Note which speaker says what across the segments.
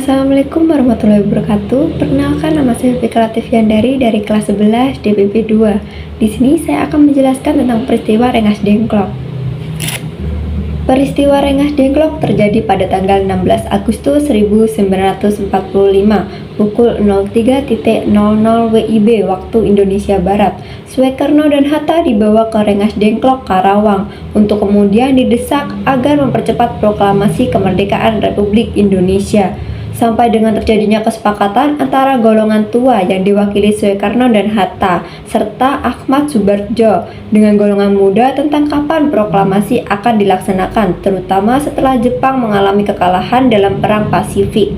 Speaker 1: Assalamualaikum warahmatullahi wabarakatuh. Perkenalkan, nama saya Fikra Tiviandari dari kelas 11 DPP 2. Di sini saya akan menjelaskan tentang peristiwa Rengas Dengklok. Peristiwa Rengas Dengklok terjadi pada tanggal 16 Agustus 1945 pukul 03.00 WIB waktu Indonesia Barat. Soekarno dan Hatta dibawa ke Rengas Dengklok, Karawang untuk kemudian didesak agar mempercepat proklamasi kemerdekaan Republik Indonesia, sampai dengan terjadinya kesepakatan antara golongan tua yang diwakili Soekarno dan Hatta serta Ahmad Soebardjo dengan golongan muda tentang kapan proklamasi akan dilaksanakan, terutama setelah Jepang mengalami kekalahan dalam Perang Pasifik.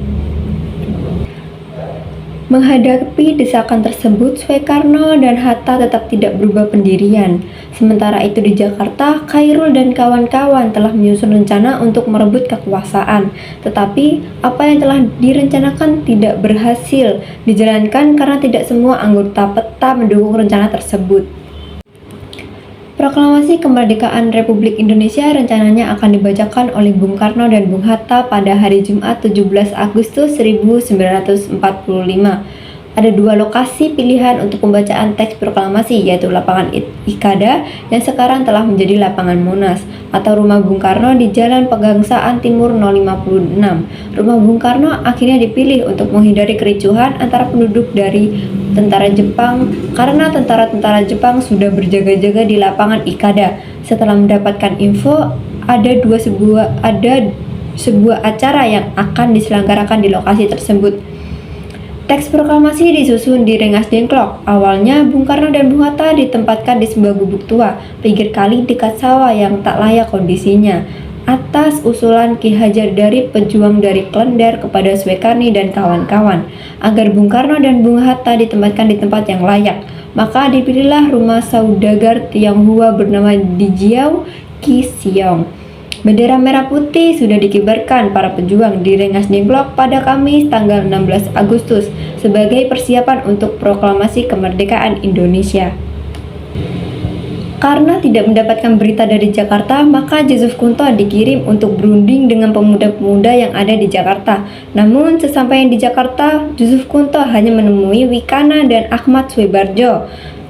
Speaker 1: Menghadapi desakan tersebut, Soekarno dan Hatta tetap tidak berubah pendirian. Sementara itu di Jakarta, Khairul dan kawan-kawan telah menyusun rencana untuk merebut kekuasaan. Tetapi apa yang telah direncanakan tidak berhasil dijalankan karena tidak semua anggota peta mendukung rencana tersebut. Proklamasi kemerdekaan Republik Indonesia rencananya akan dibacakan oleh Bung Karno dan Bung Hatta pada hari Jumat 17 Agustus 1945. Ada dua lokasi pilihan untuk pembacaan teks proklamasi, yaitu lapangan Ikada yang sekarang telah menjadi lapangan Monas, atau rumah Bung Karno di Jalan Pegangsaan Timur 056. Rumah Bung Karno akhirnya dipilih untuk menghindari kericuhan antara penduduk dari tentara Jepang karena tentara-tentara Jepang sudah berjaga-jaga di lapangan Ikada. Setelah mendapatkan info ada sebuah acara yang akan diselenggarakan di lokasi tersebut. Teks proklamasi disusun di Rengas Dengklok. Awalnya Bung Karno dan Bung Hatta ditempatkan di sebuah gubuk tua pinggir kali dekat sawah yang tak layak kondisinya, atas usulan Ki Hajar Dariep, pejuang dari Klender, kepada Soekarni dan kawan-kawan agar Bung Karno dan Bung Hatta ditempatkan di tempat yang layak. Maka dipilihlah rumah saudagar Tionghoa bernama Dijiao Ki Siong. Bendera merah putih sudah dikibarkan para pejuang di Rengas Dengklok pada Kamis tanggal 16 Agustus sebagai persiapan untuk proklamasi kemerdekaan Indonesia. Karena tidak mendapatkan berita dari Jakarta, maka Yusuf Kunto dikirim untuk berunding dengan pemuda-pemuda yang ada di Jakarta. Namun sesampainya di Jakarta, Yusuf Kunto hanya menemui Wikana dan Ahmad Soebardjo.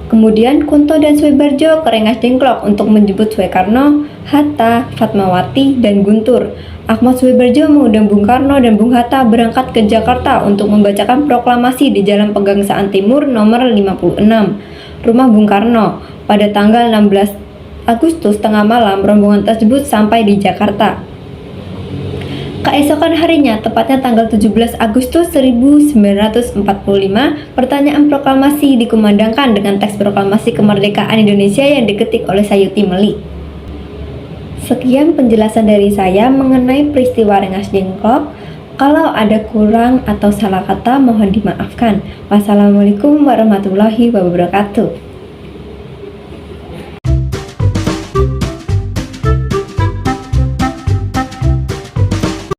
Speaker 1: Kemudian Kunto dan Soebardjo ke Rengas Dengklok untuk menjemput Soekarno, Hatta, Fatmawati, dan Guntur. Ahmad Soebardjo mengundang Bung Karno dan Bung Hatta berangkat ke Jakarta untuk membacakan proklamasi di Jalan Pegangsaan Timur nomor 56, rumah Bung Karno. Pada tanggal 16 Agustus tengah malam, rombongan tersebut sampai di Jakarta. Keesokan harinya, tepatnya tanggal 17 Agustus 1945, pertanyaan proklamasi dikumandangkan dengan teks proklamasi kemerdekaan Indonesia yang diketik oleh Sayuti Melik. Sekian penjelasan dari saya mengenai peristiwa Rengas Dengklok. Kalau ada kurang atau salah kata, mohon dimaafkan. Wassalamualaikum warahmatullahi wabarakatuh.